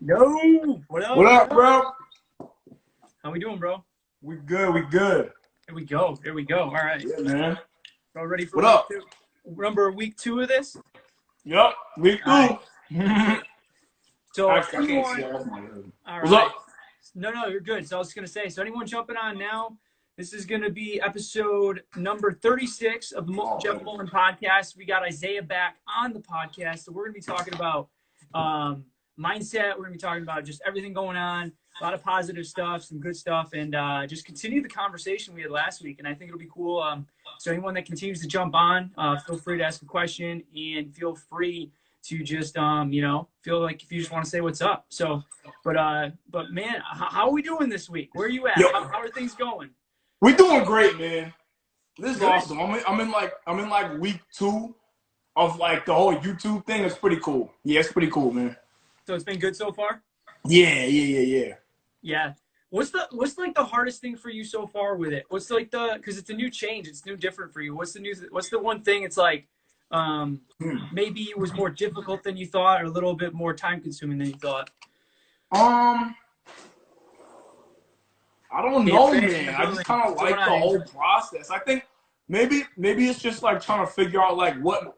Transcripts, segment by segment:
Yo, what up? What up, bro? How we doing, bro? We good. We good. Here we go. Here we go. All right. Yeah, man. All ready for What up? Remember week 2 of this? Yup. Week 2. All right. So I can't see anyone, that. That's my head. all What's right. up? No, you're good. So I was gonna say, so anyone jumping on now? This is gonna be episode number 36 of the Jeff Moulton podcast. We got Isaiah back on the podcast, so we're gonna be talking about mindset. We're gonna be talking about just everything going on, a lot of positive stuff, some good stuff, and just continue the conversation we had last week. And I think it'll be cool. So anyone that continues to jump on, feel free to ask a question and feel free to just feel like if you just want to say what's up. So, but man, how are we doing this week? Where are you at? Yo. How are things going? We doing great, man. This is Good. awesome. I'm in like week 2 of like the whole YouTube thing. It's pretty cool. Yeah, it's pretty cool, man. So it's been good so far? Yeah. Yeah. What's like the hardest thing for you so far with it? What's like because it's a new change, it's new different for you. What's the one thing it's like maybe it was more difficult than you thought or a little bit more time consuming than you thought? I don't know, man. I just kind of like the whole process. I think maybe it's just like trying to figure out like what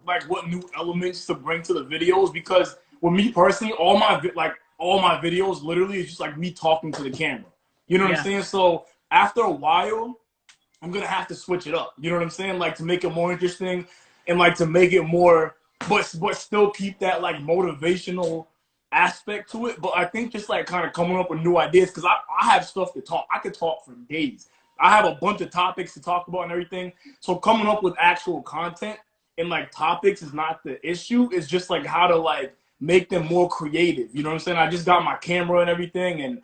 new elements to bring to the videos, because with me personally, all my videos literally is just like me talking to the camera. You know what I'm saying? So after a while, I'm gonna have to switch it up. You know what I'm saying? Like to make it more interesting and like to make it more, but still keep that like motivational aspect to it. But I think just like kind of coming up with new ideas, because I have stuff to talk. I could talk for days. I have a bunch of topics to talk about and everything. So coming up with actual content and like topics is not the issue. It's just like how to like make them more creative. You know what I'm saying? I just got my camera and everything, and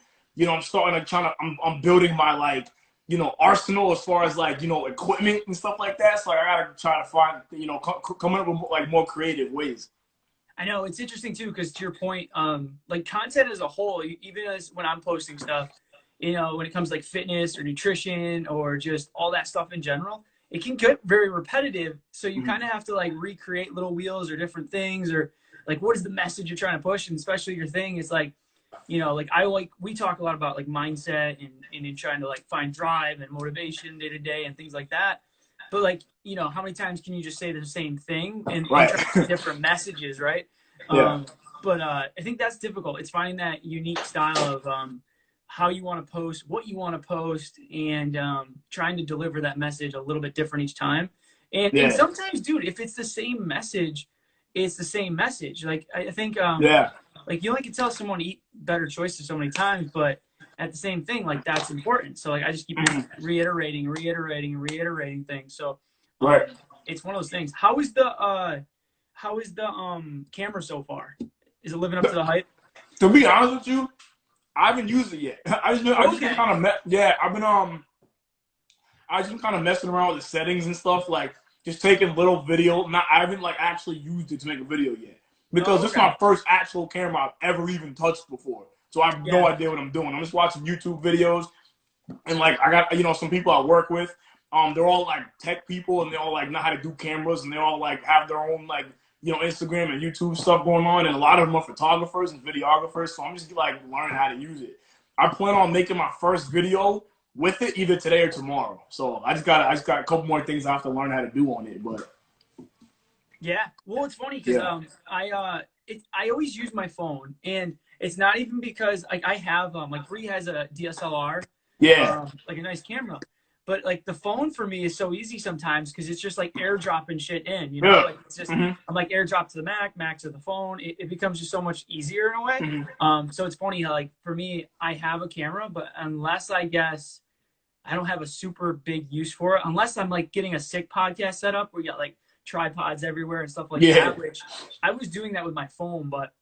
I'm starting to I'm building my like arsenal as far as like equipment and stuff like that. So I gotta try to find coming up with like more creative ways. I know it's interesting too, because to your point, like content as a whole, even as when I'm posting stuff, when it comes to like fitness or nutrition or just all that stuff in general, it can get very repetitive. So you kind of have to like recreate little wheels or different things, or like what is the message you're trying to push, and especially your thing is like, we talk a lot about like mindset and in trying to like find drive and motivation day to day and things like that. But like, how many times can you just say the same thing and try to get different messages, right? Yeah. But I think that's difficult. It's finding that unique style of how you want to post, what you want to post, and trying to deliver that message a little bit different each time. And sometimes, dude, if it's the same message, it's the same message. Like I think like you only can tell someone to eat better choices so many times, but at the same thing, like that's important. So like I just keep reiterating things. So it's one of those things. How is the camera so far? Is it living up to the hype? To be honest with you, I haven't used it yet. I've just been kind of messing around with the settings and stuff, like just taking little video. I haven't like actually used it to make a video yet, because this is my first actual camera I've ever even touched before. So I have no idea what I'm doing. I'm just watching YouTube videos, and like I got some people I work with. They're all like tech people, and they all like know how to do cameras, and they all like have their own like Instagram and YouTube stuff going on, and a lot of them are photographers and videographers. So I'm just like learning how to use it. I plan on making my first video with it either today or tomorrow. So I just got a couple more things I have to learn how to do on it. But yeah, well, it's funny because I always use my phone, and it's not even because like I have like Bree has a DSLR, like a nice camera. But like the phone for me is so easy sometimes because it's just like airdropping shit in, like it's just I'm like airdrop to the Mac to the phone. It becomes just so much easier in a way. So it's funny how like for me, I have a camera, but unless I guess I don't have a super big use for it, unless I'm like getting a sick podcast set up where you got like tripods everywhere and stuff like that, which I was doing that with my phone. But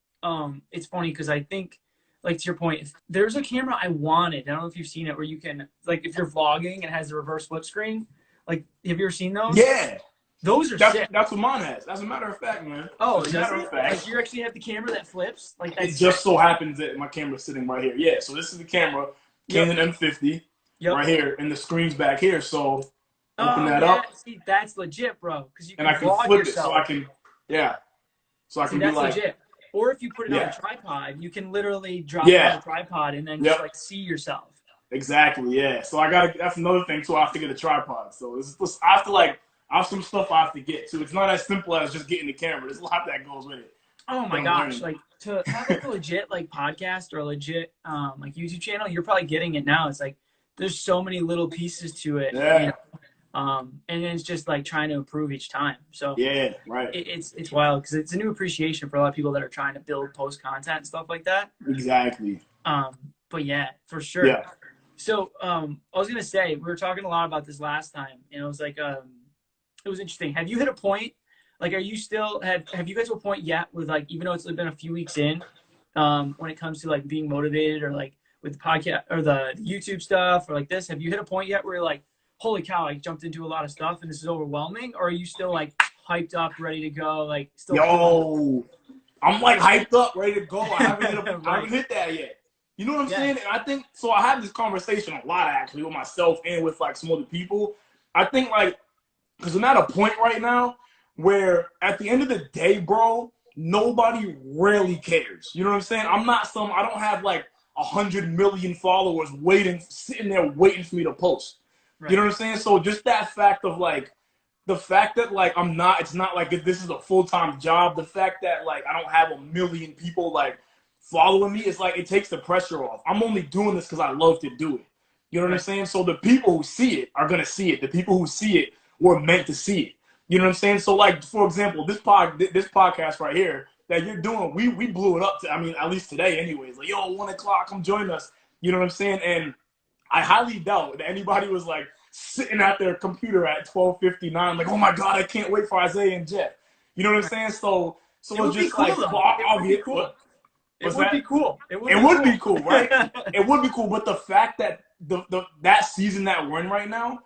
it's funny because I think, like to your point, if there's a camera I wanted, I don't know if you've seen it, where you can, like if you're vlogging, it has the reverse flip screen. Like, have you ever seen those? Yeah. Those are sick. That's what mine has. As a matter of fact, man. Oh, does it? Like you actually have the camera that flips? Like that's it just so happens that my camera's sitting right here. Yeah, so this is the camera, Canon M50, right here, and the screen's back here. So open that up. See, that's legit, bro. Because you can and I can vlog flip yourself. it so I can, so I can that's be like, legit. Or if you put it on a tripod, you can literally drop it on the tripod and then just like see yourself. Exactly. Yeah. So that's another thing too. I have to get a tripod. So I have some stuff I have to get too. It's not as simple as just getting the camera. There's a lot that goes with it. Oh my gosh! Like to have like a legit like podcast or a legit like YouTube channel, you're probably getting it now. It's like there's so many little pieces to it. Yeah. You know? And it's just like trying to improve each time. So yeah, right. It's wild because it's a new appreciation for a lot of people that are trying to post content and stuff like that. Exactly. But yeah, for sure. Yeah. So I was gonna say we were talking a lot about this last time, and it was like it was interesting. Have you hit a point? Like, are you still have you guys to a point yet with like even though it's been a few weeks in, when it comes to like being motivated or like with the podcast or the YouTube stuff or like this? Have you hit a point yet where you're like, holy cow, I jumped into a lot of stuff and this is overwhelming? Or are you still like hyped up, ready to go? Like still I'm like hyped up, ready to go. I haven't hit that yet. You know what I'm saying? And I think so. I have this conversation a lot actually with myself and with like some other people. I think like because I'm at a point right now where at the end of the day, bro, nobody really cares. You know what I'm saying? I don't have like 100 million followers sitting there waiting for me to post. Right. You know what I'm saying? So just that fact of like, the fact that like it's not like this is a full-time job. The fact that like I don't have 1 million people like following me, it's like it takes the pressure off. I'm only doing this because I love to do it. You know what I'm saying? So the people who see it are gonna see it. The people who see it were meant to see it. You know what I'm saying? So like for example, this podcast right here that you're doing, we blew it up to, I mean, at least today anyways. Like, yo, 1 o'clock, come join us. You know what I'm saying? And I highly doubt that anybody was like sitting at their computer at 12:59, like, oh my God, I can't wait for Isaiah and Jeff. You know what I'm saying? So it would just be cool, like, it would be cool. It would be cool. It would be cool, right? It would be cool. But the fact that that season that we're in right now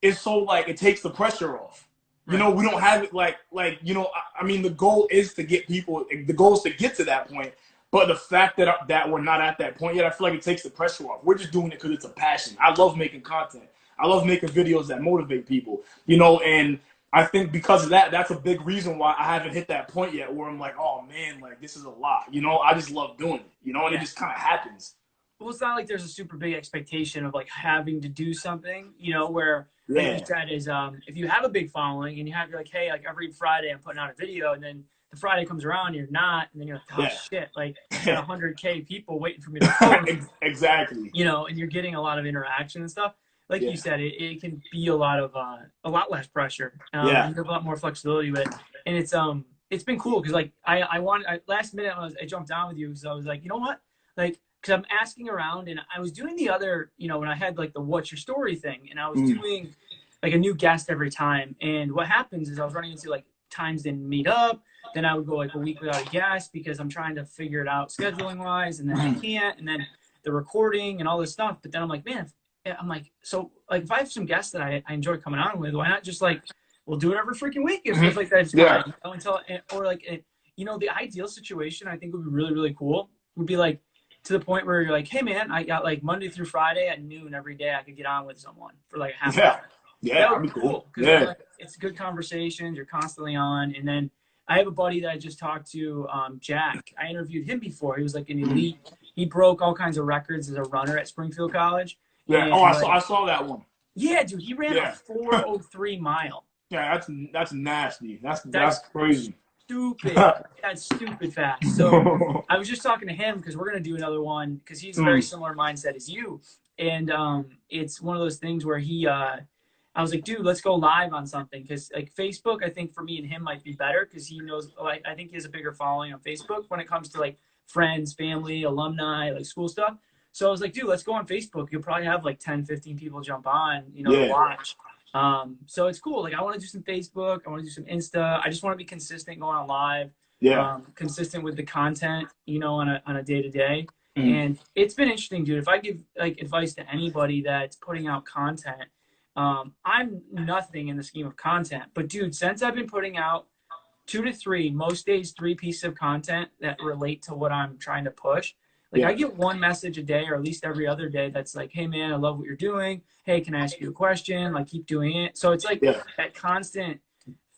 is so like it takes the pressure off. You know, we don't have it like you know. I mean, the goal is to get people. The goal is to get to that point. But the fact that we're not at that point yet, I feel like it takes the pressure off. We're just doing it because it's a passion. I love making content. I love making videos that motivate people. You know, and I think because of that, that's a big reason why I haven't hit that point yet where I'm like, oh man, like this is a lot. You know, I just love doing it. You know, and it just kind of happens. Well, it's not like there's a super big expectation of like having to do something. You know, where like you said is if you have a big following and you're like, hey, like every Friday I'm putting out a video, and then the Friday comes around and you're not, and then you're like, oh shit, like I got 100K people waiting for me to post. Exactly. You know, and you're getting a lot of interaction and stuff. Like you said, it can be a lot less pressure. You have a lot more flexibility with it, and it's been cool because like last minute I jumped down with you because I was like, you know what, like because I'm asking around and I was doing the other, you know, when I had like the what's your story thing, and I was doing like a new guest every time, and what happens is I was running into like times didn't meet up. Then I would go like a week without a guest because I'm trying to figure it out scheduling wise, and then I can't, and then the recording and all this stuff. But then I'm like, man, I'm like, so like if I have some guests that I enjoy coming on with, why not just like we'll do it every freaking week if like that's fine, you know, until or like you know, the ideal situation I think would be really, really cool would be like to the point where you're like, hey man, I got like Monday through Friday at noon every day I could get on with someone for like a half hour. Yeah, that would be cool. Because like, it's good conversations, you're constantly on. And then I have a buddy that I just talked to, Jack. I interviewed him before. He was like an elite. He broke all kinds of records as a runner at Springfield College. Yeah. And, I saw that one. Yeah, dude. He ran a 4:03 mile. Yeah, that's nasty. That's crazy. Stupid. That's stupid fast. So I was just talking to him because we're gonna do another one because he's a very similar mindset as you. And it's one of those things where I was like, dude, let's go live on something because like Facebook, I think for me and him might be better because he knows. Like, I think he has a bigger following on Facebook when it comes to like friends, family, alumni, like school stuff. So I was like, dude, let's go on Facebook. You'll probably have like 10, 15 people jump on, you know, to watch. So it's cool. Like I want to do some Facebook. I want to do some Insta. I just want to be consistent going on live. Yeah. Consistent with the content, you know, on a day-to-day. And it's been interesting, dude. If I give like advice to anybody that's putting out content, I'm nothing in the scheme of content. But dude, since I've been putting out 2 to 3, most days 3 pieces of content that relate to what I'm trying to push. Like I get one message a day or at least every other day that's like, hey man, I love what you're doing. Hey, can I ask you a question? Like keep doing it. So it's like that constant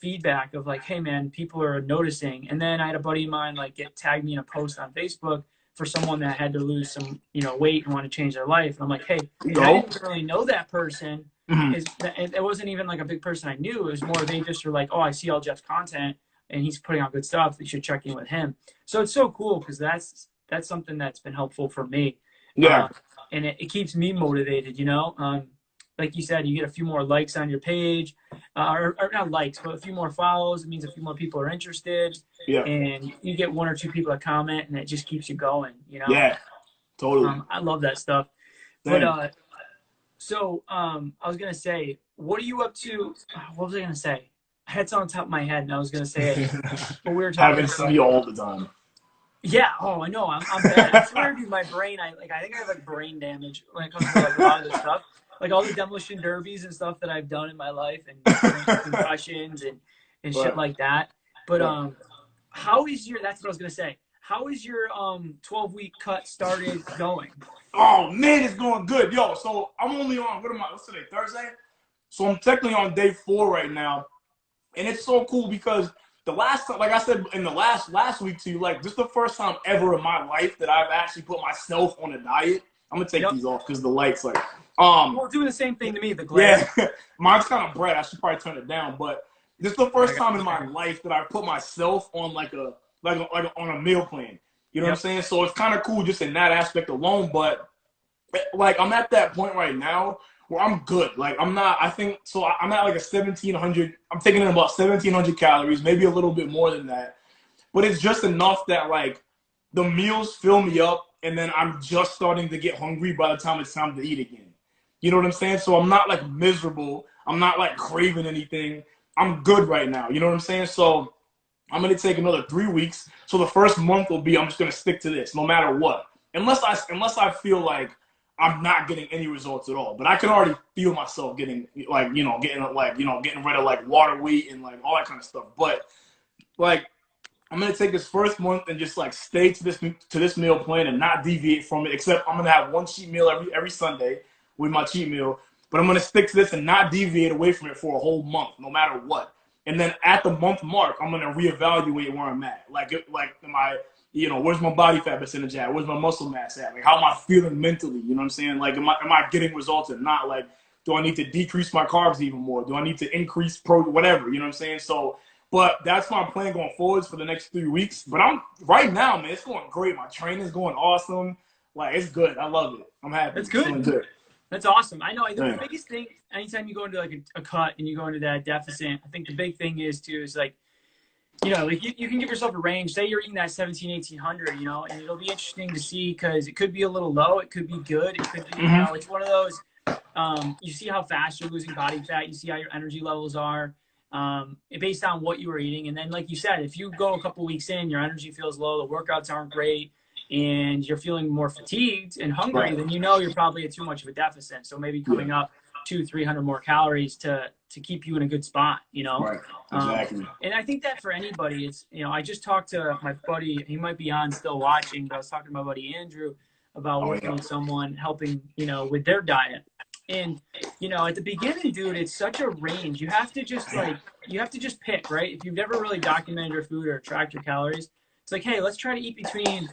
feedback of like, hey man, people are noticing. And then I had a buddy of mine like tagged me in a post on Facebook for someone that had to lose some, weight and want to change their life. And I'm like, hey, and I didn't really know that person. It wasn't even like a big person I knew. It was more they just were like, oh, I see all Jeff's content and he's putting out good stuff. You should check in with him. So it's so cool because that's something that's been helpful for me. Yeah. And it keeps me motivated, like you said, you get a few more likes on your page, or not likes, but a few more follows. It means a few more people are interested. Yeah. And you get 1 or 2 people that comment, and it just keeps you going, Yeah, totally. I love that stuff. Same. But I was going to say, what are you up to? What was I going to say? I had something on top of my head, and I was going to say it. But we were talking Happens to me all the time. Yeah. Oh, I know. I'm bad. I swear, dude, my brain. I think I have like brain damage when it comes to like a lot of this stuff. Like all the demolition derbies and stuff that I've done in my life, and concussions and shit like that. But how is your? That's what I was gonna say. How is your 12-week cut started going? Oh man, it's going good, yo. So I'm only on what's today? Thursday. So I'm technically on day 4 right now, and it's so cool because the last time, like I said in the last week to you, like this is the first time ever in my life that I've actually put myself on a diet. I'm gonna take these off because the lights like. Well, doing the same thing to me. The glare. Yeah, mine's kind of bright. I should probably turn it down. But this is the first time in my life that I put myself on on a meal plan. You know what I'm saying? So it's kind of cool just in that aspect alone. But like I'm at that point right now where I'm good. Like I'm not. I think so. I'm at like a 1,700. I'm taking in about 1,700 calories, maybe a little bit more than that. But it's just enough that like the meals fill me up, and then I'm just starting to get hungry by the time it's time to eat again. You know what I'm saying? So I'm not like miserable. I'm not like craving anything. I'm good right now. You know what I'm saying? So I'm going to take another 3 weeks. So the first month will be, I'm just going to stick to this no matter what. Unless I feel like I'm not getting any results at all. But I can already feel myself getting like, getting rid of like water weight and like all that kind of stuff. But like, I'm going to take this first month and just like stay to this meal plan and not deviate from it, except I'm going to have one cheat meal every Sunday with my cheat meal, but I'm going to stick to this and not deviate away from it for a whole month, no matter what. And then at the month mark, I'm going to reevaluate where I'm at. Like am I, where's my body fat percentage at? Where's my muscle mass at? Like, how am I feeling mentally? You know what I'm saying? Like, am I getting results or not? Like, do I need to decrease my carbs even more? Do I need to increase whatever? You know what I'm saying? So, but that's my plan going forwards for the next 3 weeks. But right now, man, it's going great. My training's going awesome. Like, it's good. I love it. I'm happy. It's good. That's awesome. I know. I think the biggest thing, anytime you go into like a cut and you go into that deficit, I think the big thing is like, like you can give yourself a range. Say you're eating that 1,800, and it'll be interesting to see because it could be a little low. It could be good. It could be, it's one of those, you see how fast you're losing body fat. You see how your energy levels are based on what you were eating. And then, like you said, if you go a couple weeks in, your energy feels low, the workouts aren't great, and you're feeling more fatigued and hungry, then you're probably at too much of a deficit. So maybe coming up 200-300 more calories to keep you in a good spot, Right. Exactly. And I think that for anybody, it's, I just talked to my buddy, he might be on still watching, but I was talking to my buddy Andrew about working with someone, helping, with their diet. And, at the beginning, dude, it's such a range. You have to just pick, right? If you've never really documented your food or tracked your calories, it's like, hey, let's try to eat between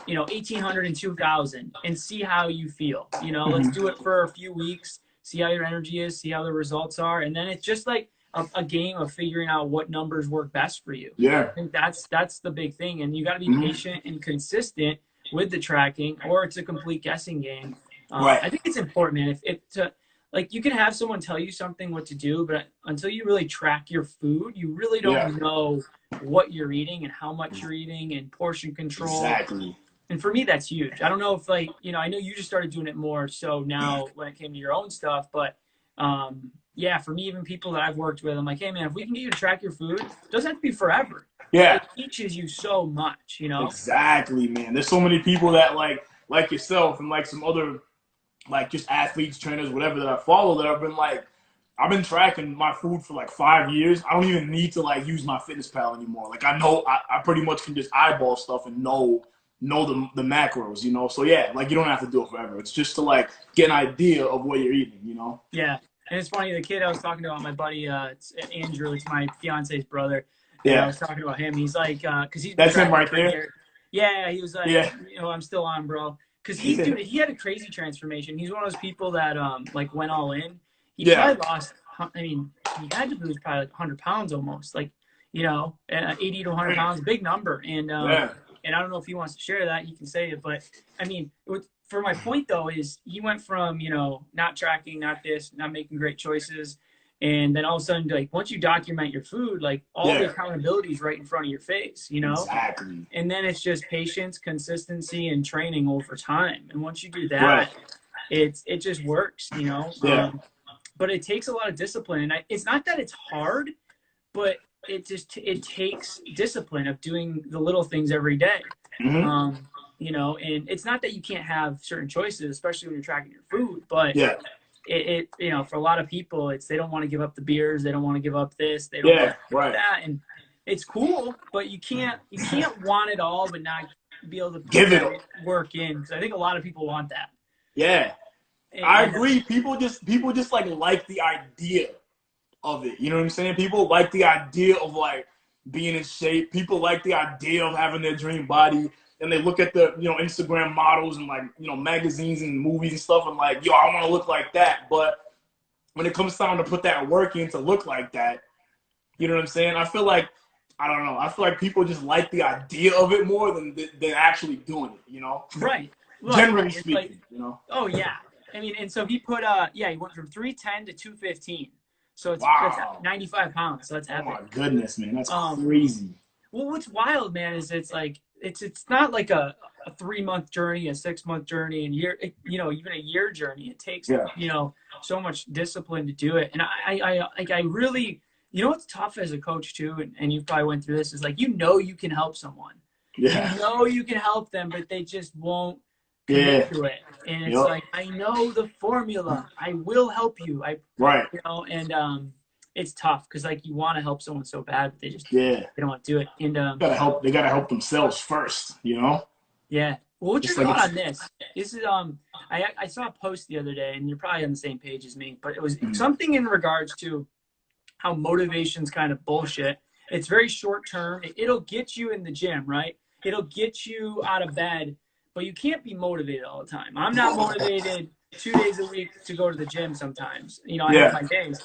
1,800 and 2,000 and see how you feel. Let's do it for a few weeks, see how your energy is, see how the results are. And then it's just like a game of figuring out what numbers work best for you. Yeah. I think that's the big thing. And you got to be patient and consistent with the tracking, or it's a complete guessing game. I think it's important, man. Like you can have someone tell you something what to do, but until you really track your food, you really don't know what you're eating and how much you're eating and portion control. Exactly. And for me, that's huge. I don't know if I know you just started doing it more so now when it came to your own stuff, but for me, even people that I've worked with, I'm like, hey man, if we can get you to track your food, it doesn't have to be forever. Yeah. It teaches you so much, Exactly, man. There's so many people that like yourself and like some other like just athletes, trainers, whatever that I follow that I've been tracking my food for like 5 years. I don't even need to like use MyFitnessPal anymore. Like I know I pretty much can just eyeball stuff and know the macros, So yeah, like you don't have to do it forever. It's just to like get an idea of what you're eating, Yeah. And it's funny, the kid I was talking about, my buddy, it's Andrew, it's my fiance's brother. Yeah. I was talking about him. He's like, because he's that's him right there. Yeah, he was like, yeah. I'm still on, bro. Because he had a crazy transformation. He's one of those people that like went all in. He probably lost. I mean, he had to lose probably like 100 pounds almost, like 80 to 100 pounds, big number. And and I don't know if he wants to share that. He can say it, but I mean, for my point though is he went from not tracking, not this, not making great choices. And then all of a sudden, like once you document your food, like all the accountability is right in front of your face, Exactly. And then it's just patience, consistency, and training over time. And once you do that, it just works, but it takes a lot of discipline. And it's not that it's hard, but it takes discipline of doing the little things every day. And it's not that you can't have certain choices, especially when you're tracking your food, but it for a lot of people, they don't want to give up the beers, they don't want to give up this, they don't want to give up that, and it's cool, but you can't want it all but not be able to give it work in, because I think a lot of people want that. I agree. People just like the idea of it, you know what I'm saying? People like the idea of like being in shape. People like the idea of having their dream body. And they look at the, Instagram models and like, magazines and movies and stuff and like, yo, I want to look like that. But when it comes time to put that work in to look like that, you know what I'm saying? I feel like, I don't know. I feel like people just like the idea of it more than actually doing it, Right. Well, generally speaking, like, Oh, yeah. I mean, and so he put, he went from 310 to 215. So it's 95 pounds. So that's epic. Oh, my goodness, man. That's crazy. Well, what's wild, man, is it's like, it's not like a 3-month journey, a 6-month journey, and even a year journey. It takes so much discipline to do it. And I really, what's tough as a coach too, and you probably went through this, is like you can help someone. You can help them, but they just won't commit to it. And it's like, I know the formula. I will help you. It's tough because like you want to help someone so bad, but they just they don't want to do it. And they gotta help themselves first, Yeah. Well, what's your thought on this? This is I saw a post the other day, and you're probably on the same page as me, but it was something in regards to how motivation's kind of bullshit. It's very short term. It'll get you in the gym, right? It'll get you out of bed, but you can't be motivated all the time. I'm not motivated 2 days a week to go to the gym sometimes. I have my days.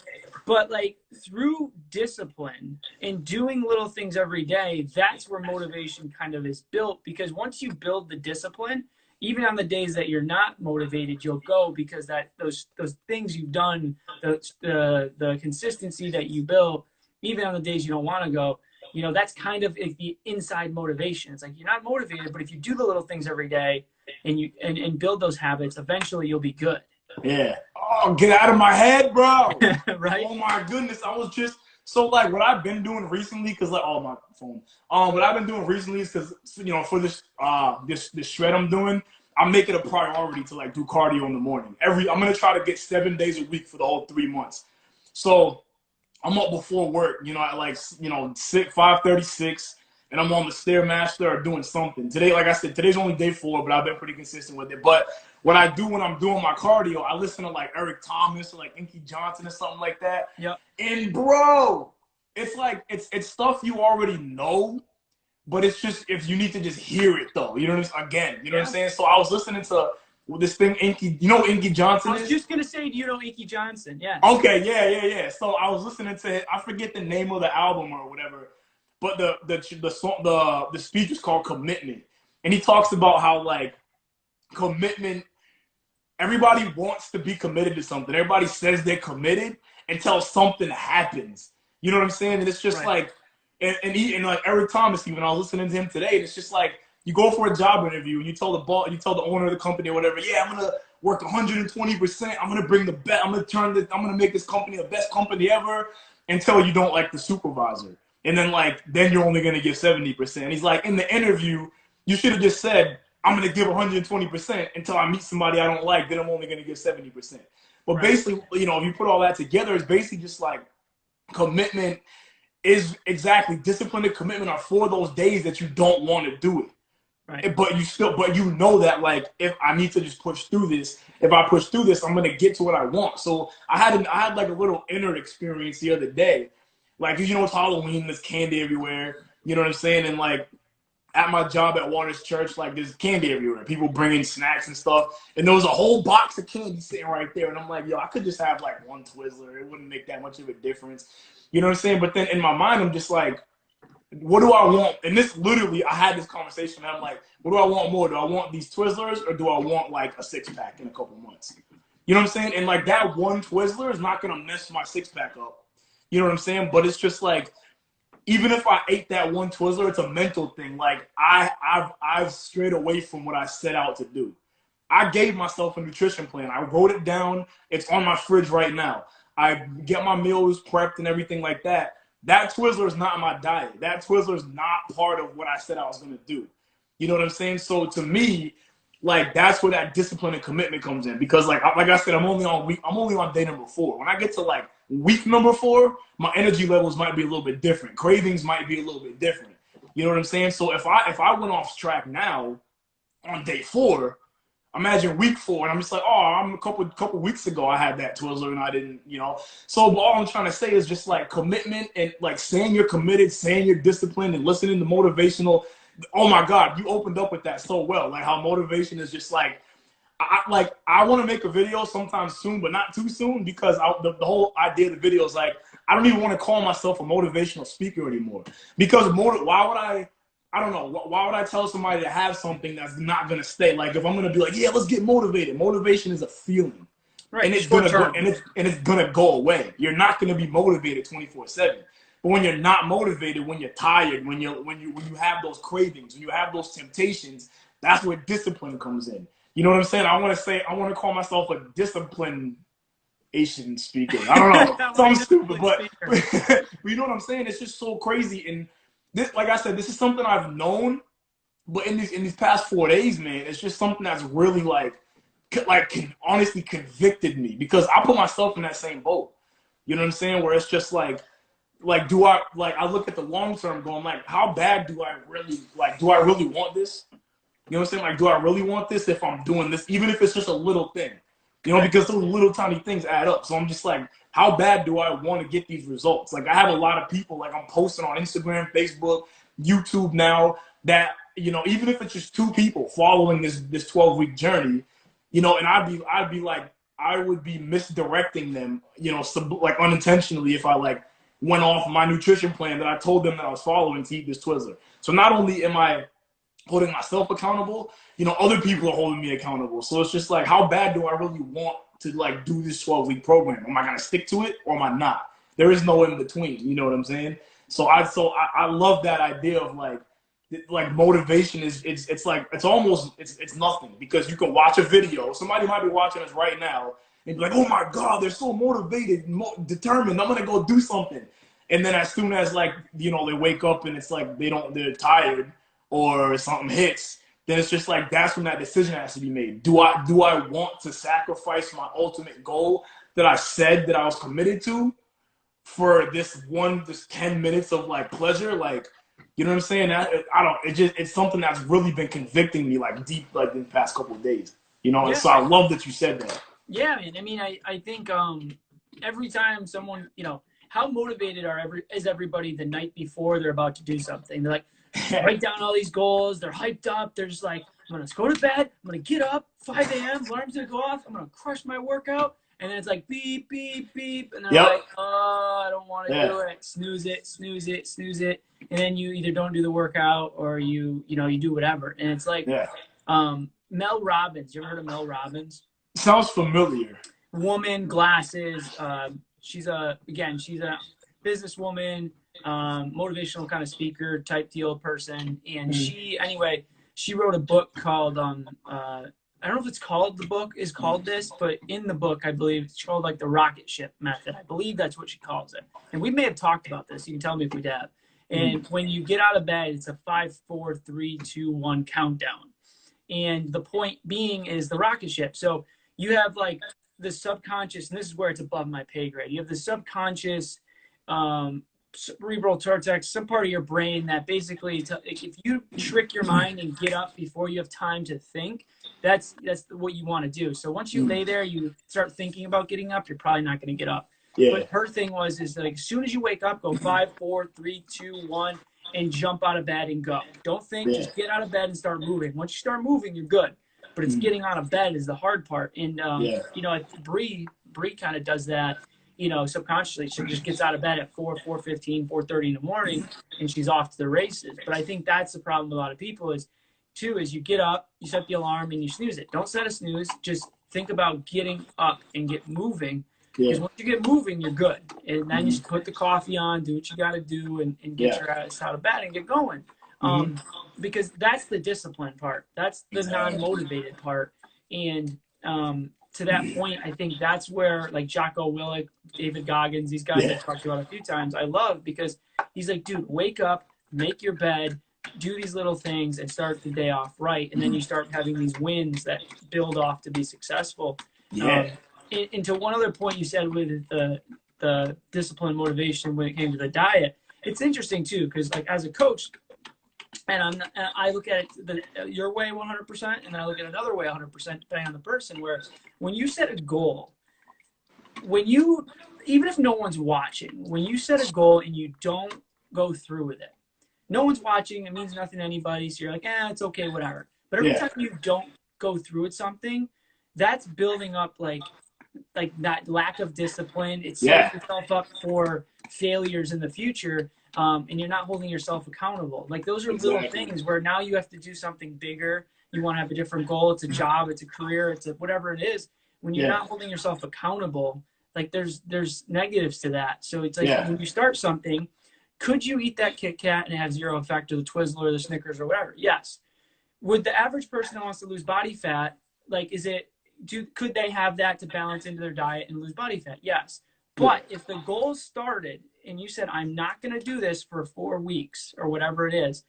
But like through discipline and doing little things every day, that's where motivation kind of is built, because once you build the discipline, even on the days that you're not motivated, you'll go, because that those things you've done, the consistency that you build, even on the days you don't want to go, that's kind of the inside motivation. It's like you're not motivated, but if you do the little things every day and you and build those habits, eventually you'll be good. Yeah. Oh, get out of my head, bro. Right? Oh my goodness. I was just so like what I've been doing recently, because like my phone. What I've been doing recently is because for this this shred I'm doing, I'm making a priority to like do cardio in the morning. I'm gonna try to get 7 days a week for the whole 3 months. So I'm up before work, at like 5:36, and I'm on the Stairmaster or doing something. Today, like I said, today's only day 4, but I've been pretty consistent with it. But what I do when I'm doing my cardio, I listen to like Eric Thomas or like Inky Johnson or something like that. Yep. And bro, it's like it's stuff you already know, but it's just if you need to just hear it though. You know what I'm saying? So I was listening to this thing, Inky. You know who Inky Johnson is? I was just gonna say, do you know Inky Johnson? Yeah. Okay, yeah. So I was listening to it. I forget the name of the album or whatever, but the speech is called Commitment, and he talks about how like commitment. Everybody wants to be committed to something. Everybody says they're committed until something happens. You know what I'm saying? And it's just like, and like Eric Thomas, even I was listening to him today, and it's just like you go for a job interview and you tell the owner of the company or whatever, yeah, I'm gonna work 120%. I'm gonna bring the best. I'm gonna make this company the best company ever, until you don't like the supervisor, and then you're only gonna give 70%. And he's like, in the interview, you should have just said, I'm going to give 120% until I meet somebody I don't like, then I'm only going to give 70%. But basically, if you put all that together, it's basically just like commitment is exactly discipline and commitment are for those days that you don't want to do it. Right. But you know that like if I need to just push through this, if I push through this, I'm gonna get to what I want. So I had like a little inner experience the other day, like you know it's Halloween, there's candy everywhere, you know what I'm saying, and like at my job at Waters Church, like there's candy everywhere. People bringing snacks and stuff, and there was a whole box of candy sitting right there, and I'm like, yo, I could just have like one Twizzler. It wouldn't make that much of a difference, you know what I'm saying? But then in my mind, I'm just like, what do I want? And this literally, I had this conversation. And I'm like, what do I want more? Do I want these Twizzlers or do I want like a 6-pack in a couple months? You know what I'm saying? And like that one Twizzler is not gonna mess my 6-pack up. You know what I'm saying? But it's just like, even if I ate that one Twizzler, it's a mental thing. Like I've strayed away from what I set out to do. I gave myself a nutrition plan. I wrote it down. It's on my fridge right now. I get my meals prepped and everything like that. That Twizzler is not my diet. That Twizzler is not part of what I said I was going to do. You know what I'm saying? So to me, like that's where that discipline and commitment comes in. Because like I said, I'm only on day number 4. When I get to like week number 4, my energy levels might be a little bit different. Cravings might be a little bit different. You know what I'm saying? So if I went off track now on day 4, imagine week 4, and I'm just like, oh, I'm a couple weeks ago I had that Twizzler and I didn't, you know. So all I'm trying to say is just like commitment and like saying you're committed, saying you're disciplined, and listening to motivational. Oh my God, you opened up with that so well. Like how motivation is just like, I want to make a video sometime soon, but not too soon, because the whole idea of the video is like, I don't even want to call myself a motivational speaker anymore. Because why would I don't know, why would I tell somebody to have something that's not going to stay? Like if I'm going to be like, yeah, let's get motivated. Motivation is a feeling. Right. And it's going to go, and it's going to go away. You're not going to be motivated 24/7. But when you're not motivated, when you're tired, when you have those cravings, when you have those temptations, that's where discipline comes in. You know what I'm saying? I want to call myself a disciplined Asian speaker. I don't know. Sounds stupid, but you know what I'm saying? It's just so crazy. And this, like I said, this is something I've known, but in these past 4 days, man, it's just something that's really honestly convicted me, because I put myself in that same boat. You know what I'm saying? Where it's just like do I look at the long term going like, how bad do I really want this? You know what I'm saying? Like, do I really want this if I'm doing this, even if it's just a little thing? You know, because those little tiny things add up. So I'm just like, how bad do I want to get these results? Like, I have a lot of people, like I'm posting on Instagram, Facebook, YouTube now, that, you know, even if it's just 2 people following this 12-week journey, you know, and I'd be like, I would be misdirecting them, you know, like unintentionally, if I like went off my nutrition plan that I told them that I was following to eat this Twizzler. So not only am I holding myself accountable, you know, other people are holding me accountable. So it's just like, how bad do I really want to like do this 12-week program? Am I going to stick to it or am I not? There is no in between. You know what I'm saying? So I love that idea of like motivation is it's nothing, because you can watch a video. Somebody might be watching us right now and be like, oh my God, they're so motivated, determined. I'm going to go do something. And then as soon as like, you know, they wake up and it's like they're tired, or something hits, then it's just like, that's when that decision has to be made. Do I want to sacrifice my ultimate goal that I said that I was committed to for this 10 minutes of like pleasure? Like, you know what I'm saying? It's something that's really been convicting me like deep, like in the past couple of days, you know? Yeah. And so I love that you said that. Yeah, man. I mean, I think every time someone, you know, how motivated is everybody the night before they're about to do something? They're like, write down all these goals. They're hyped up. They're just like, I'm going to go to bed. I'm going to get up, 5 a.m. Alarm's going to go off. I'm going to crush my workout. And then it's like, beep, beep, beep. And they're like, oh, I don't want to do it. Snooze it, snooze it, snooze it. And then you either don't do the workout or you do whatever. And it's like Mel Robbins. You ever heard of Mel Robbins? Sounds familiar. Woman, glasses. She's a businesswoman, motivational kind of speaker type deal person. And she wrote a book called, I don't know if the book is called this, but in the book, I believe it's called like the rocket ship method. I believe that's what she calls it. And we may have talked about this. You can tell me if we have. And when you get out of bed, it's a 5, 4, 3, 2, 1 countdown. And the point being is the rocket ship. So you have like the subconscious, and this is where it's above my pay grade. You have the subconscious cerebral cortex, some part of your brain that basically, if you trick your mind and get up before you have time to think, that's what you want to do. So once you lay there, you start thinking about getting up, you're probably not going to get up. Yeah. But her thing is like, as soon as you wake up, go 5, 4, 3, 2, 1, and jump out of bed and go. Don't think, just get out of bed and start moving. Once you start moving, you're good. But it's getting out of bed is the hard part. And, you know, Bree kind of does that, you know, subconsciously. She just gets out of bed at 4, 4:15, 4:30 in the morning, and she's off to the races. But I think that's the problem with a lot of people is you get up, you set the alarm, and you snooze it. Don't set a snooze. Just think about getting up and get moving. Because once you get moving, you're good. And then you just put the coffee on, do what you got to do, and get your ass out of bed and get going. Because that's the discipline part. That's the non-motivated part. And to that point, I think that's where, like, Jocko Willink, David Goggins, these guys I've talked about a few times, I love, because he's like, dude, wake up, make your bed, do these little things, and start the day off right. And then you start having these wins that build off to be successful. And to one other point you said with the discipline motivation when it came to the diet, it's interesting too, because like as a coach, and I look at it your way 100%, and then I look at another way 100%, depending on the person. Where when you set a goal, even if no one's watching, when you set a goal and you don't go through with it, no one's watching, it means nothing to anybody. So you're like, it's okay, whatever. But every time you don't go through with something, that's building up like that lack of discipline. It's setting yourself up for failures in the future. And you're not holding yourself accountable. Like those are little things where now you have to do something bigger. You want to have a different goal. It's a job, it's a career, it's whatever it is. When you're not holding yourself accountable, like there's negatives to that. So it's like when you start something, could you eat that Kit Kat and have zero effect, or the Twizzler or the Snickers or whatever? Yes. Would the average person that wants to lose body fat, like could they have that to balance into their diet and lose body fat? Yes. But if the goal started and you said, I'm not going to do this for 4 weeks or whatever it is,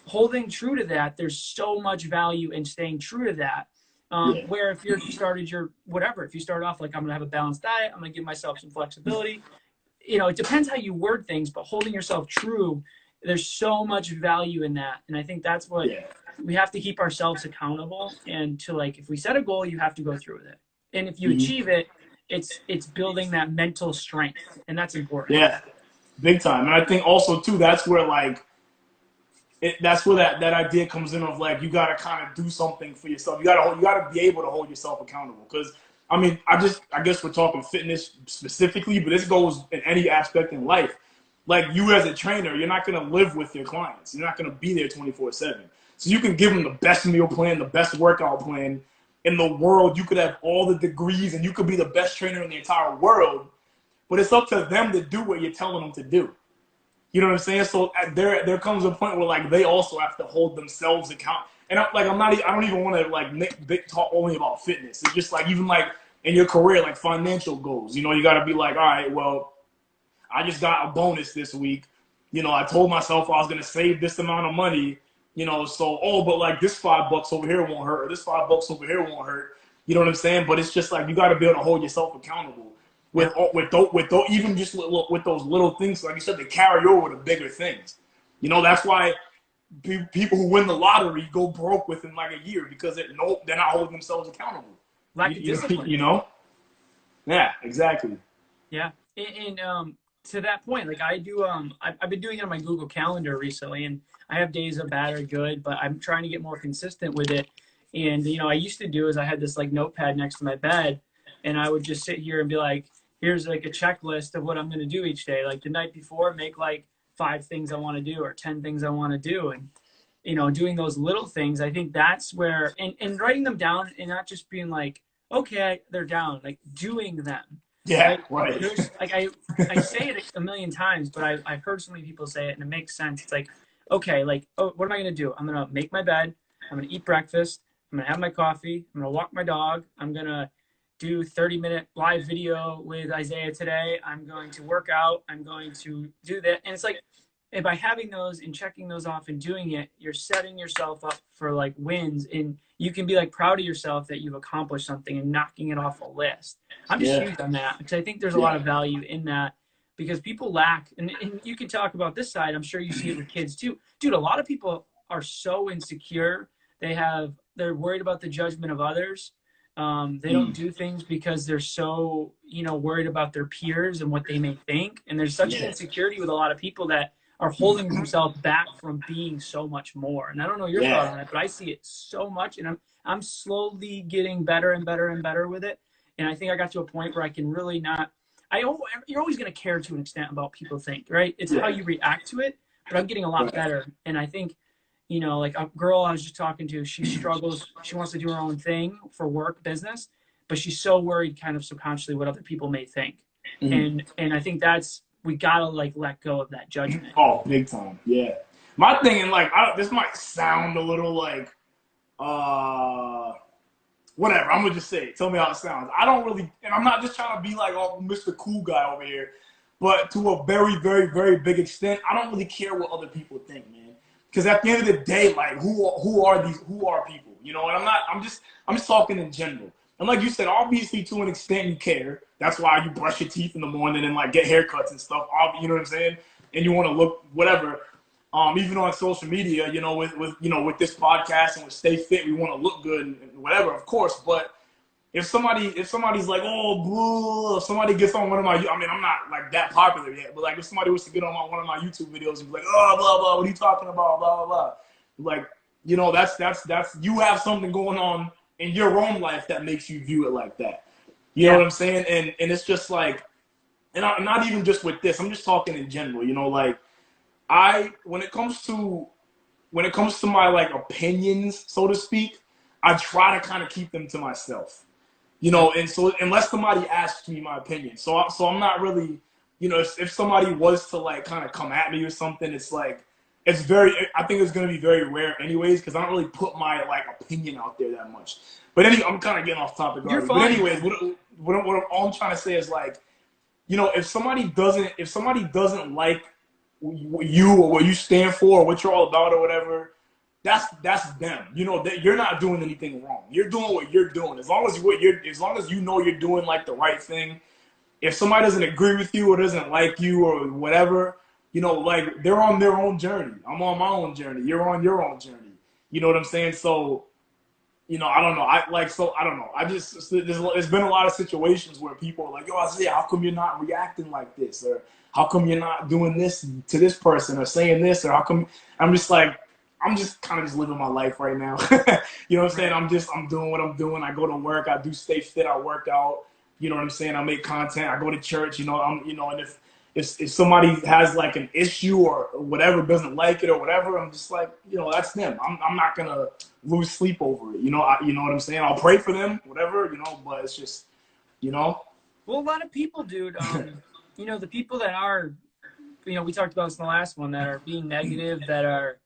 holding true to that, there's so much value in staying true to that. Where if you started if you start off like, I'm going to have a balanced diet, I'm going to give myself some flexibility. You know, it depends how you word things, but holding yourself true, there's so much value in that. And I think that's what we have to keep ourselves accountable. And to like, if we set a goal, you have to go through with it. And if you achieve it, it's building that mental strength, and that's important. Yeah, big time. And I think also too, that's where like that's where that idea comes in of like, you got to kind of do something for yourself. You got to be able to hold yourself accountable. Because I mean, I guess we're talking fitness specifically, but this goes in any aspect in life. Like you as a trainer, you're not going to live with your clients. You're not going to be there 24/7. So you can give them the best meal plan, the best workout plan in the world. You could have all the degrees and you could be the best trainer in the entire world, but it's up to them to do what you're telling them to do. You know what I'm saying? So there comes a point where like they also have to hold themselves accountable. And I don't even want to like talk only about fitness. It's just like, even like in your career, like financial goals, you know, you got to be like, all right, well, I just got a bonus this week. You know, I told myself I was going to save this amount of money. You know, so, but like this $5 over here won't hurt, or this $5 over here won't hurt. You know what I'm saying? But it's just like, you got to be able to hold yourself accountable with even just with those little things. Like you said, they carry over to bigger things. You know, that's why people who win the lottery go broke within like a year, because they're not holding themselves accountable. Lack of discipline. You know? Yeah, exactly. Yeah. And to that point, like I do, I've been doing it on my Google Calendar recently, and I have days of bad or good, but I'm trying to get more consistent with it. And, you know, I used to do is I had this like notepad next to my bed, and I would just sit here and be like, here's like a checklist of what I'm going to do each day. Like the night before, make like 5 things I want to do or 10 things I want to do. And, you know, doing those little things, I think that's where, and writing them down and not just being like, okay, they're down, like doing them. Yeah, right. Like I say it a million times, but I've heard so many people say it, and it makes sense. It's like, okay, like, oh, what am I going to do? I'm going to make my bed. I'm going to eat breakfast. I'm going to have my coffee. I'm going to walk my dog. I'm going to do 30-minute live video with Isaiah today. I'm going to work out. I'm going to do that. And it's like, and by having those and checking those off and doing it, you're setting yourself up for like wins, and you can be like proud of yourself that you've accomplished something and knocking it off a list. I'm just huge on that, because I think there's a lot of value in that. because people lack, and you can talk about this side. I'm sure you see it with kids too. Dude, a lot of people are so insecure. They're worried about the judgment of others. They don't do things because they're so, worried about their peers and what they may think. And there's such an insecurity with a lot of people that are holding themselves back from being so much more. And I don't know your thought on it, but I see it so much, and I'm slowly getting better and better and better with it. And I think I got to a point where I can really not. You're always going to care to an extent about what people think, right? It's how you react to it. But I'm getting a lot better, and I think, like a girl I was just talking to, she struggles. She wants to do her own thing for work, business, but she's so worried, kind of subconsciously, what other people may think. And I think we gotta let go of that judgment. Oh, big time, yeah. My thing, and this might sound a little whatever. I'm gonna just say it. Tell me how it sounds. I don't really, and I'm not just trying to be Mr. Cool Guy over here, but to a very, very, very big extent, I don't really care what other people think, man. Because at the end of the day, who are people? And I'm just talking in general. And like you said, obviously to an extent you care. That's why you brush your teeth in the morning and get haircuts and stuff. You know what I'm saying? And you want to look whatever. Even on social media, with this podcast and with Stay Fit, we want to look good and whatever, of course. But if somebody's like, oh, boo, if somebody gets on one of my, I'm not that popular yet, but if somebody was to get on one of my YouTube videos and be like, oh, blah, blah, what are you talking about, blah, blah, blah. That's you have something going on in your own life that makes you view it like that. You know what I'm saying? And it's just and not even just with this, I'm just talking in general, when it comes to my opinions, so to speak, I try to kind of keep them to myself. And so unless somebody asks me my opinion, so I'm not really, if somebody was to kind of come at me or something, I think it's going to be very rare anyways, because I don't really put my opinion out there that much. But I'm kind of getting off topic already. But anyways, what all I'm trying to say is if somebody doesn't like you or what you stand for or what you're all about or whatever, that's them. You're not doing anything wrong. You're doing what you're doing. As long as you know you're doing the right thing. If somebody doesn't agree with you or doesn't like you or whatever, they're on their own journey. I'm on my own journey. You're on your own journey. You know what I'm saying? So, I don't know. I don't know. There's been a lot of situations where people are like, yo, Isaiah, how come you're not reacting like this? Or how come you're not doing this to this person or saying this? Or how come I'm just kind of just living my life right now. You know what I'm saying? I'm doing what I'm doing. I go to work. I do Stay Fit. I work out. You know what I'm saying? I make content. I go to church. And if somebody has an issue or whatever, doesn't like it or whatever, I'm just that's them. I'm not gonna lose sleep over it. You know what I'm saying? I'll pray for them, whatever. But it's just, Well, a lot of people, dude. The people that are, we talked about this in the last one, that are being negative, that are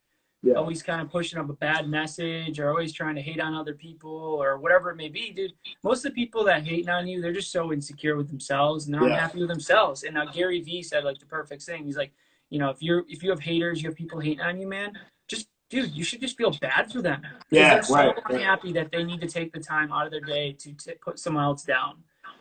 always kind of pushing up a bad message or always trying to hate on other people or whatever it may be, dude. Most of the people that hating on you, they're just so insecure with themselves and they're unhappy with themselves. And now Gary Vee said the perfect thing. He's like, if you have haters, you have people hating on you, man, dude, you should just feel bad for them. They're so unhappy that they need to take the time out of their day to put someone else down.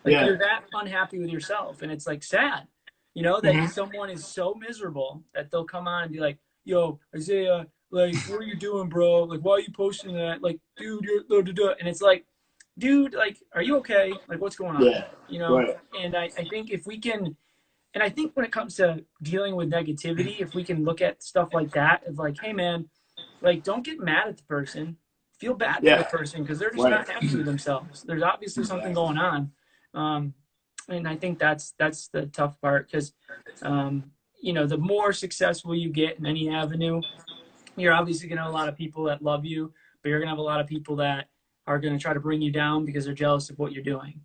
You're that unhappy with yourself, and it's sad, that someone is so miserable that they'll come on and be like, yo, Isaiah, what are you doing, bro? Why are you posting that? Dude, you're and it's dude, are you okay? What's going on? Right. And I think if we can, and I think when it comes to dealing with negativity, if we can look at stuff like that, of hey, man, don't get mad at the person. Feel bad for the person because they're just not happy with themselves. There's obviously something going on. And I think that's the tough part because, the more successful you get in any avenue, you're obviously going to have a lot of people that love you, but you're going to have a lot of people that are going to try to bring you down because they're jealous of what you're doing,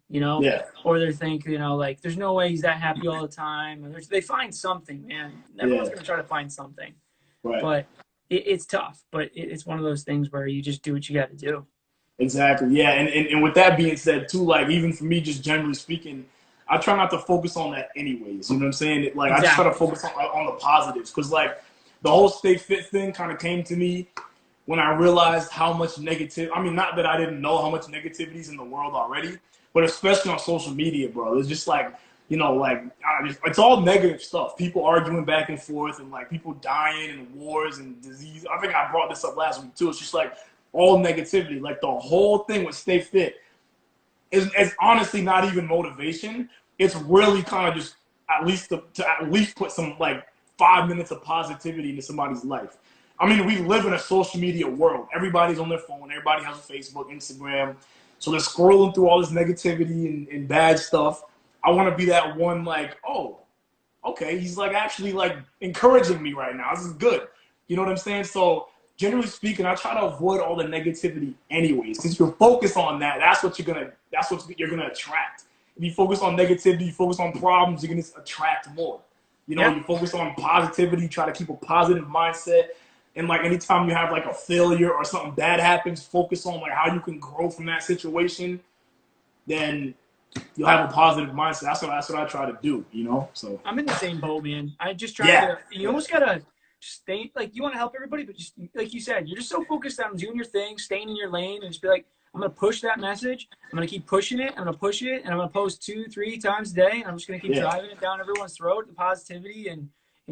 or they think, there's no way he's that happy all the time. And they find something, man. Everyone's going to try to find something, but it's tough, but it's one of those things where you just do what you got to do. Exactly. Yeah. And with that being said too, even for me, just generally speaking, I try not to focus on that anyways. You know what I'm saying? Exactly. I just try to focus on the positives because the whole Stay Fit thing kind of came to me when I realized how much negative. I mean, not that I didn't know how much negativity is in the world already, but especially on social media, bro. It's just you know, like it's all negative stuff. People arguing back and forth, and like people dying and wars and disease. I think I brought this up last week too. It's just like all negativity. Like the whole thing with Stay Fit is honestly not even motivation. It's really kind of just at least to at least put some like 5 minutes of positivity into somebody's life. I mean, we live in a social media world. Everybody's on their phone. Everybody has a Facebook, Instagram. So they're scrolling through all this negativity and bad stuff. I want to be that one like, oh, okay, he's like actually like encouraging me right now. This is good. You know what I'm saying? So generally speaking, I try to avoid all the negativity anyways. Because if you focus on that, that's what you're gonna attract. If you focus on negativity, you focus on problems, you're gonna attract more. You know, you focus on positivity, try to keep a positive mindset. And like anytime you have like a failure or something bad happens, focus on like how you can grow from that situation. Then you'll have a positive mindset. That's what I try to do. You know. So I'm in the same boat, man. I just try to. You almost gotta stay like you want to help everybody, but just like you said, you're just so focused on doing your thing, staying in your lane, and just be like, I'm gonna push that message. I'm gonna keep pushing it. I'm gonna push it, and I'm gonna post 2-3 times a day, and I'm just gonna keep driving it down everyone's throat, the positivity, and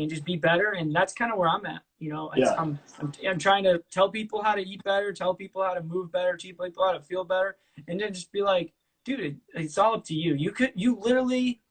just be better. And that's kind of where I'm at. You know, I'm trying to tell people how to eat better, tell people how to move better, teach people how to feel better, and then just be like, dude, it's all up to you. You literally,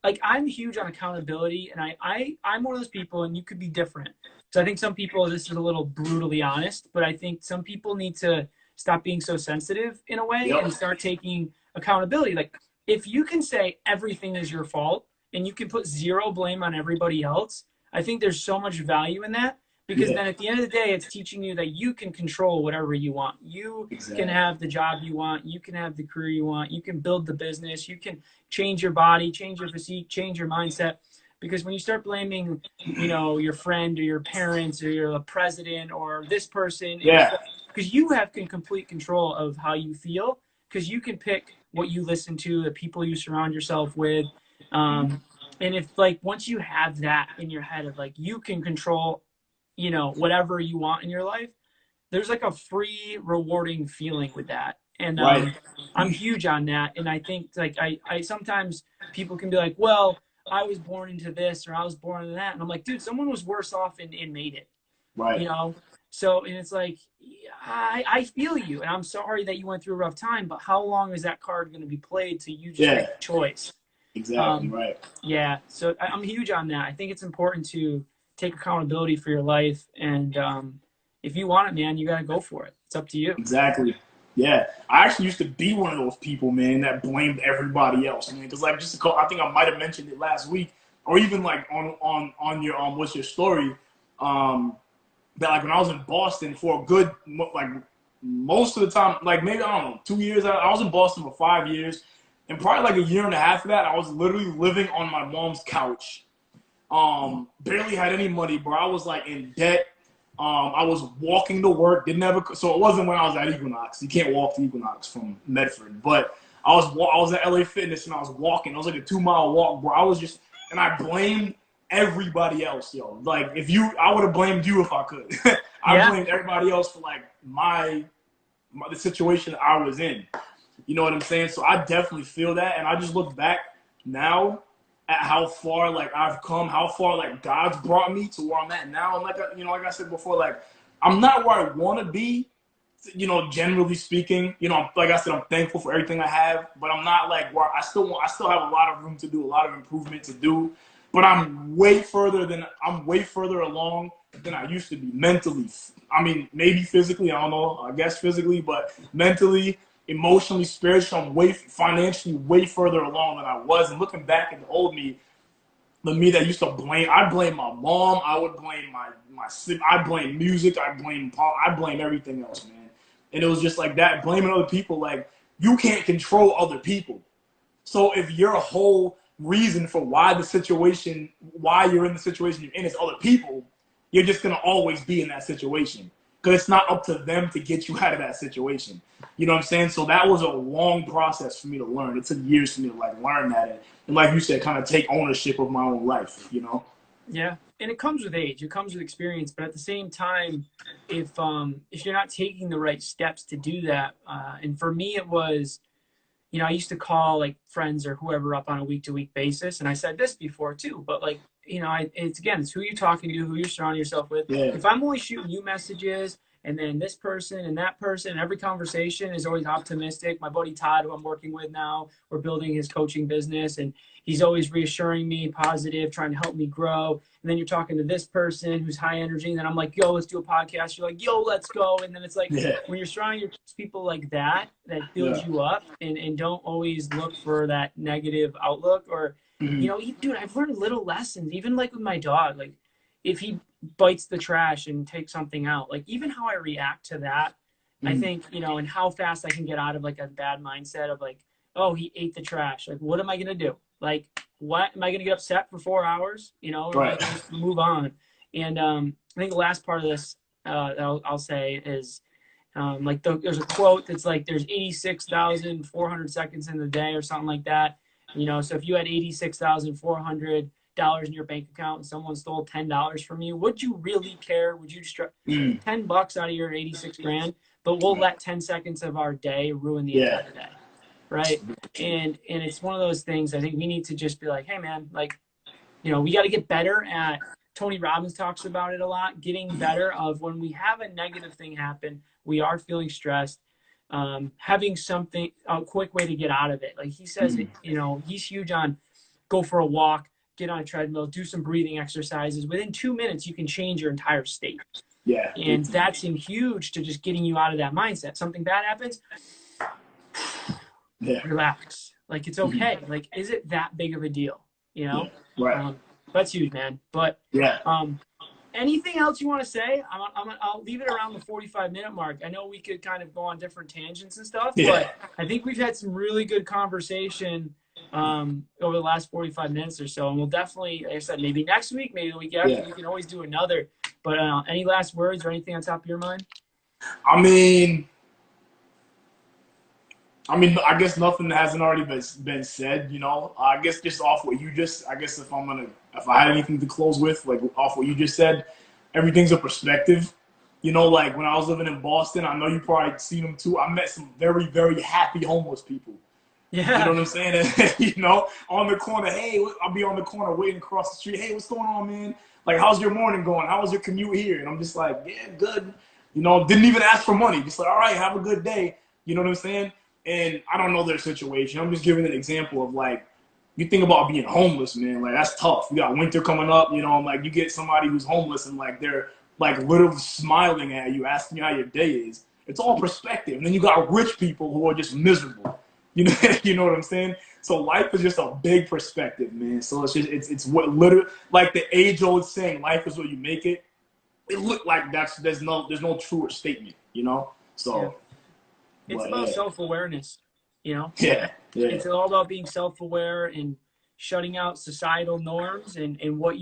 like, I'm huge on accountability, and I'm one of those people, and you could be different. So I think some people, this is a little brutally honest, but I think some people need to stop being so sensitive in a way and start taking accountability. Like, if you can say everything is your fault and you can put zero blame on everybody else, I think there's so much value in that, because then at the end of the day, it's teaching you that you can control whatever you want. You can have the job you want. You can have the career you want. You can build the business. You can change your body, change your physique, change your mindset. Because when you start blaming, you know, your friend or your parents or your president or this person, because you have complete control of how you feel, because you can pick what you listen to, the people you surround yourself with. And if like once you have that in your head of like you can control, you know, whatever you want in your life, there's like a free rewarding feeling with that. And I'm huge on that. And I think like I sometimes people can be like, well, I was born into this or I was born into that. And I'm like, dude, someone was worse off and made it. You know? So, and it's like, I feel you. And I'm sorry that you went through a rough time, but how long is that card going to be played till you just make a choice? Exactly. Yeah. So I'm huge on that. I think it's important to take accountability for your life. And if you want it, man, you got to go for it. It's up to you. Exactly. Yeah, I actually used to be one of those people, man, that blamed everybody else, man. Because like I think I might have mentioned it last week, or even like on your what's your story, that like when I was in Boston for a good like most of the time, like maybe I don't know 2 years. I was in Boston for 5 years, and probably like a year and a half of that, I was literally living on my mom's couch. Barely had any money, bro. I was like in debt. I was walking to work. So it wasn't when I was at Equinox. You can't walk to Equinox from Medford. But I was at LA Fitness and I was walking. It was like a 2-mile walk, bro. And I blamed everybody else, yo. Like I would have blamed you if I could. I blamed everybody else for like the situation I was in. You know what I'm saying? So I definitely feel that, and I just look back now at how far like I've come, how far like God's brought me to where I'm at now. And like I said before, like I'm not where I want to be, you know, generally speaking. You know, like I said, I'm thankful for everything I have, but I'm not like where I still have a lot of room to do, a lot of improvement to do. But I'm way further along than I used to be mentally. I mean, maybe physically, I don't know, I guess physically, but mentally, emotionally, spiritually, I'm financially way further along than I was. And looking back at the old me, the me that used to I blame my mom, I would blame my I blame music, I blame everything else, man. And it was just like that, blaming other people. Like, you can't control other people. So if your whole reason for why you're in the situation you're in is other people, you're just gonna always be in that situation. Because it's not up to them to get you out of that situation. You know what I'm saying? So that was a long process for me to learn. It took years for me to like learn that. And like you said, kind of take ownership of my own life, you know? Yeah. And it comes with age. It comes with experience. But at the same time, if you're not taking the right steps to do that, and for me it was, you know, I used to call like friends or whoever up on a week-to-week basis. And I said this before too, but like, you know, it's again, it's who you're talking to, who you're surrounding yourself with. Yeah. If I'm only shooting you messages and then this person and that person, every conversation is always optimistic. My buddy Todd, who I'm working with now, we're building his coaching business, and he's always reassuring me, positive, trying to help me grow. And then you're talking to this person who's high energy, and then I'm like, yo, let's do a podcast. You're like, yo, let's go. And then it's like, when you're surrounding your people like that builds you up, and don't always look for that negative outlook. Or, you know, dude, I've learned little lessons, even like with my dog. Like, if he bites the trash and takes something out, like even how I react to that, I think, you know, and how fast I can get out of like a bad mindset of like, oh, he ate the trash. Like, what am I going to do? Like, what am I going to get upset for 4 hours? You know, or just move on. And I think the last part of this I'll say is like there's a quote that's like there's 86,400 seconds in the day or something like that. You know, so if you had $86,400 in your bank account and someone stole $10 from you, would you really care? Would you just $10 out of your 86 grand? But we'll let 10 seconds of our day ruin the entire day. Right. And it's one of those things. I think we need to just be like, hey man, like, you know, we got to get better at, Tony Robbins talks about it a lot, getting better of when we have a negative thing happen, we are feeling stressed, having something, a quick way to get out of it. Like he says, you know, he's huge on go for a walk, get on a treadmill, do some breathing exercises. Within 2 minutes, you can change your entire state. Yeah. And that's huge to just getting you out of that mindset. Something bad happens, relax. Like, it's okay. Like, is it that big of a deal? You know? Yeah. Right. That's huge, man. But anything else you want to say? I'll leave it around the 45-minute mark. I know we could kind of go on different tangents and stuff, but I think we've had some really good conversation over the last 45 minutes or so. And we'll definitely, like I said, maybe next week, maybe the week after, we can always do another. But any last words or anything on top of your mind? I mean, I guess nothing hasn't already been said, you know. I guess just off what you just, I guess if I had anything to close with, like off what you just said, everything's a perspective. You know, like when I was living in Boston, I know you probably seen them too. I met some very, very happy homeless people. Yeah. You know what I'm saying? And, you know, on the corner, hey, I'll be on the corner waiting across the street. Hey, what's going on, man? Like, how's your morning going? How was your commute here? And I'm just like, yeah, good. You know, didn't even ask for money. Just like, all right, have a good day. You know what I'm saying? And I don't know their situation. I'm just giving an example of, like, you think about being homeless, man. Like, that's tough. You got winter coming up, you know, and, like, you get somebody who's homeless and, like, they're, like, literally smiling at you, asking you how your day is. It's all perspective. And then you got rich people who are just miserable. You know, you know what I'm saying? So life is just a big perspective, man. So it's just, it's what literally, like the age-old saying, life is what you make it. It looked like there's no truer statement, you know? So. It's about self-awareness, you know? Yeah. It's all about being self-aware and shutting out societal norms and what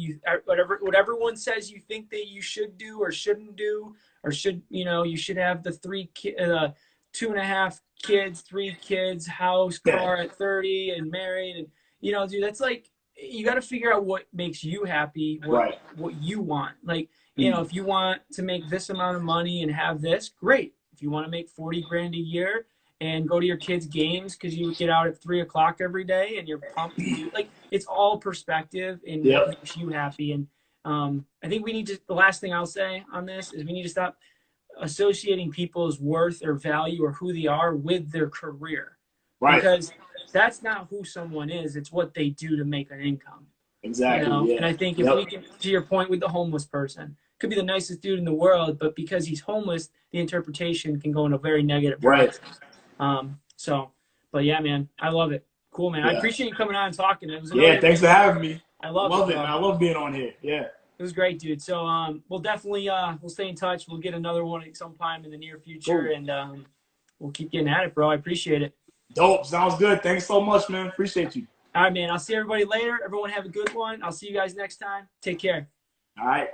everyone says you think that you should do or shouldn't do, or should, you know, you should have the 2.5 kids, 3 kids, house, car at 30 and married. And, you know, dude, that's like, you got to figure out what makes you happy, what you want. Like, you know, if you want to make this amount of money and have this, great. If you want to make 40 grand a year and go to your kids' games because you get out at 3 o'clock every day and you're pumped, like, it's all perspective and what makes you happy. And I think we need to, the last thing I'll say on this is we need to stop associating people's worth or value or who they are with their career. Right. Because that's not who someone is. It's what they do to make an income. Exactly. You know? Yeah. And I think if we can, to your point with the homeless person, could be the nicest dude in the world, but because he's homeless, the interpretation can go in a very negative direction. But yeah, man, I love it. Cool, man. I appreciate you coming on and talking. It was thanks for having me. I love it, man. I love being on here. Yeah. It was great, dude. So we'll definitely we'll stay in touch. We'll get another one at some time in the near future, and we'll keep getting at it, bro. I appreciate it. Dope. Sounds good. Thanks so much, man. Appreciate you. All right, man. I'll see everybody later. Everyone have a good one. I'll see you guys next time. Take care. All right.